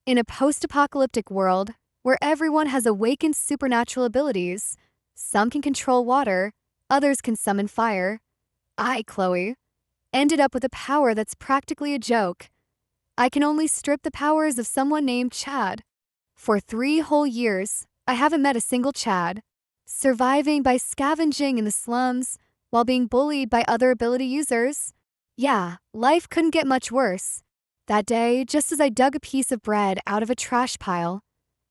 In a post-apocalyptic world, where everyone has awakened supernatural abilities, some can control water, others can summon fire, I, Chloe, ended up with a power that's practically a joke. I can only strip the powers of someone named Chad. For 3 whole years, I haven't met a single Chad, surviving by scavenging in the slums while being bullied by other ability users. Yeah, life couldn't get much worse. That day, just as I dug a piece of bread out of a trash pile,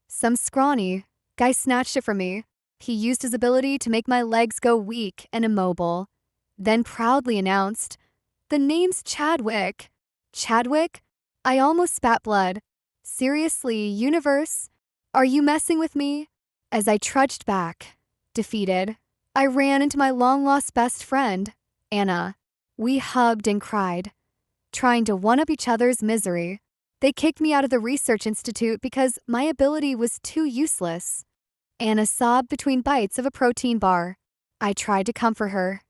some scrawny guy snatched it from me. He used his ability to make my legs go weak and immobile, then proudly announced, "The name's Chadwick." Chadwick? I almost spat blood. Seriously, universe? Are you messing with me? As I trudged back, defeated, I ran into my long-lost best friend, Anna. We hugged and cried, trying to one-up each other's misery. They kicked me out of the research institute because my ability was too useless. Anna sobbed between bites of a protein bar. I tried to comfort her.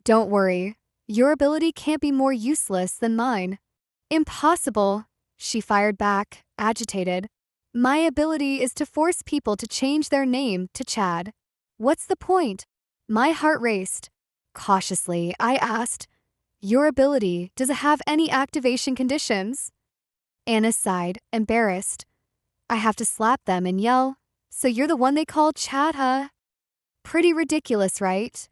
"Don't worry, your ability can't be more useless than mine." "Impossible," she fired back, agitated. "My ability is to force people to change their name to Chad." "What's the point?" My heart raced. Cautiously, I asked, "Your ability, does it have any activation conditions?" Anna sighed, embarrassed. "I have to slap them and yell, 'So you're the one they call Chad, huh?' Pretty ridiculous, right?"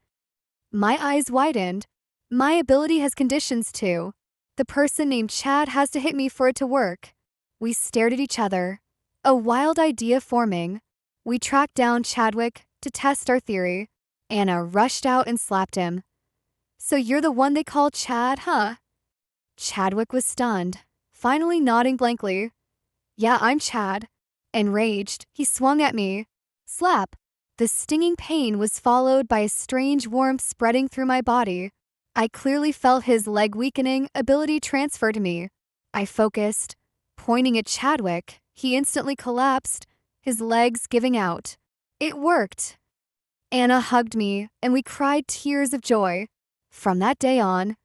My eyes widened. "My ability has conditions too. The person named Chad has to hit me for it to work." We stared at each other, a wild idea forming. We tracked down Chadwick to test our theory. Anna rushed out and slapped him. "So you're the one they call Chad, huh?" Chadwick was stunned, finally nodding blankly. "Yeah, I'm Chad." Enraged, he swung at me. Slap! The stinging pain was followed by a strange warmth spreading through my body. I clearly felt his leg-weakening ability transfer to me. I focused. Pointing at Chadwick, he instantly collapsed, his legs giving out. It worked! Anna hugged me, and we cried tears of joy. From that day on,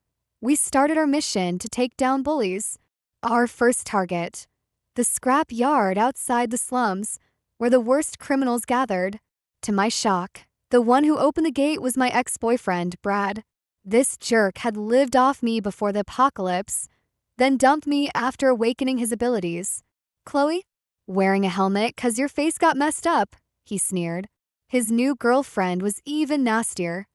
we started our mission to take down bullies. Our first target, the scrap yard outside the slums, where the worst criminals gathered. To my shock, the one who opened the gate was my ex-boyfriend, Brad. This jerk had lived off me before the apocalypse, then dumped me after awakening his abilities. "Chloe, wearing a helmet 'cause your face got messed up," he sneered. His new girlfriend was even nastier.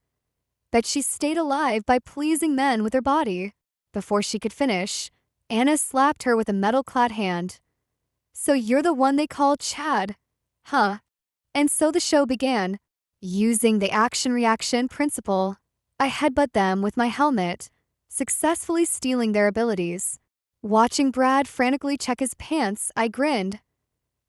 "Bet she stayed alive by pleasing men with her body." Before she could finish, Anna slapped her with a metal-clad hand. "So you're the one they call Chad, huh?" And so the show began. Using the action-reaction principle, I headbutt them with my helmet, successfully stealing their abilities. Watching Brad frantically check his pants, I grinned.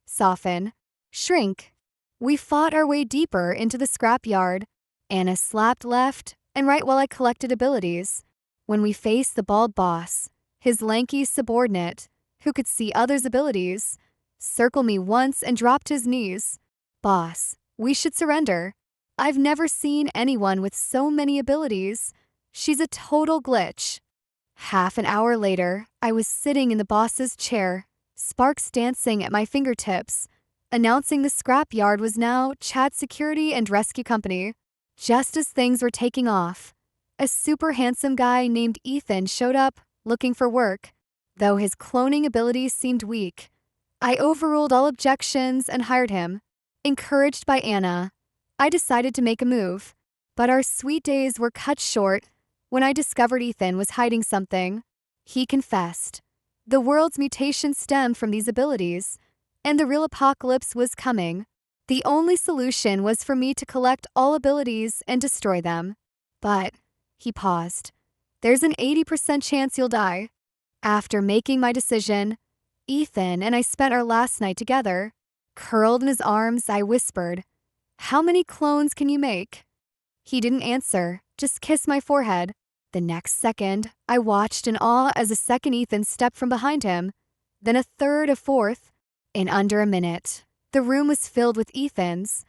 Soften. Shrink. We fought our way deeper into the scrapyard. Anna slapped left and right while I collected abilities. When we faced the bald boss, his lanky subordinate, who could see others' abilities, circled me once and dropped his knees. "Boss, we should surrender. I've never seen anyone with so many abilities. She's a total glitch." Half an hour later, I was sitting in the boss's chair, sparks dancing at my fingertips, announcing the scrapyard was now Chad Security and Rescue Company. Just as things were taking off, a super handsome guy named Ethan showed up, looking for work. Though his cloning ability seemed weak, I overruled all objections and hired him. Encouraged by Anna, I decided to make a move, but our sweet days were cut short when I discovered Ethan was hiding something. He confessed. The world's mutation stemmed from these abilities, and the real apocalypse was coming. The only solution was for me to collect all abilities and destroy them. "But," he paused, "there's an 80% chance you'll die." After making my decision, Ethan and I spent our last night together. Curled in his arms, I whispered, "How many clones can you make?" He didn't answer, just kissed my forehead. The next second, I watched in awe as a second Ethan stepped from behind him, then a third, a fourth. In under a minute, the room was filled with Ethans,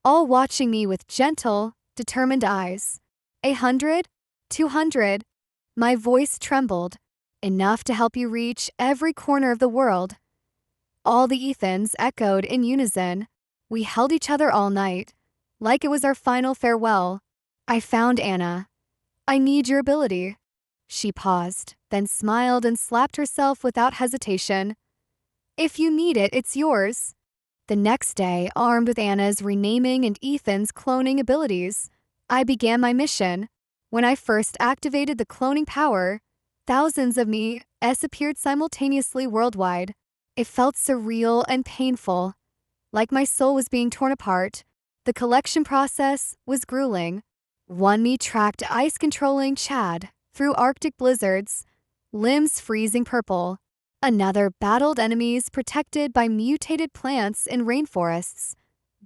all watching me with gentle, determined eyes. 100? 200? My voice trembled, enough to help you reach every corner of the world. All the Ethans echoed in unison. We held each other all night, like it was our final farewell. I found Anna. I need your ability. She paused, then smiled and slapped herself without hesitation. If you need it, it's yours. The next day, armed with Anna's renaming and Ethan's cloning abilities, I began my mission. When I first activated the cloning power, thousands of me appeared simultaneously worldwide. It felt surreal and painful, like my soul was being torn apart. The collection process was grueling. One me tracked ice-controlling Chad through Arctic blizzards, limbs freezing purple. Another battled enemies protected by mutated plants in rainforests,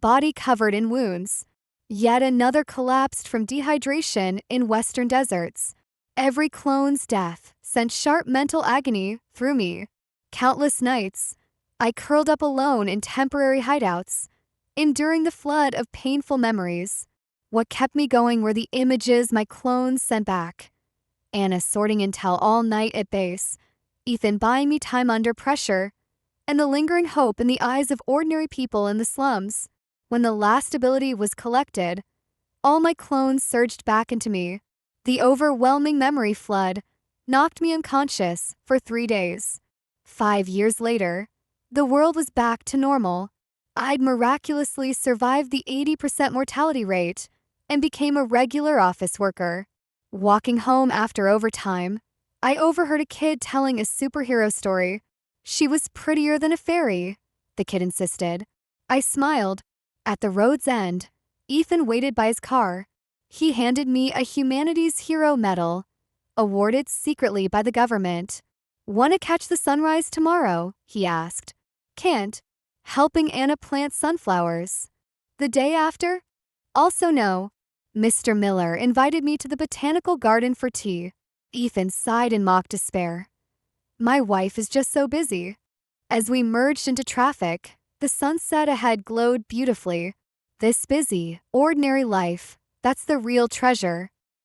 body covered in wounds. Yet another collapsed from dehydration in western deserts. Every clone's death sent sharp mental agony through me. Countless nights, I curled up alone in temporary hideouts, enduring the flood of painful memories. What kept me going were the images my clones sent back. Anna sorting intel all night at base, Ethan buying me time under pressure, and the lingering hope in the eyes of ordinary people in the slums. When the last ability was collected, all my clones surged back into me. The overwhelming memory flood knocked me unconscious for 3 days. 5 years later, the world was back to normal. I'd miraculously survived the 80% mortality rate and became a regular office worker. Walking home after overtime, I overheard a kid telling a superhero story. She was prettier than a fairy, the kid insisted. I smiled. At the road's end, Ethan waited by his car. He handed me a Humanities Hero Medal, awarded secretly by the government. Want to catch the sunrise tomorrow? He asked. Can't. Helping Anna plant sunflowers. The day after? Also no. Mr. Miller invited me to the botanical garden for tea. Ethan sighed in mock despair. My wife is just so busy. As we merged into traffic, the sunset ahead glowed beautifully. This busy, ordinary life, that's the real treasure.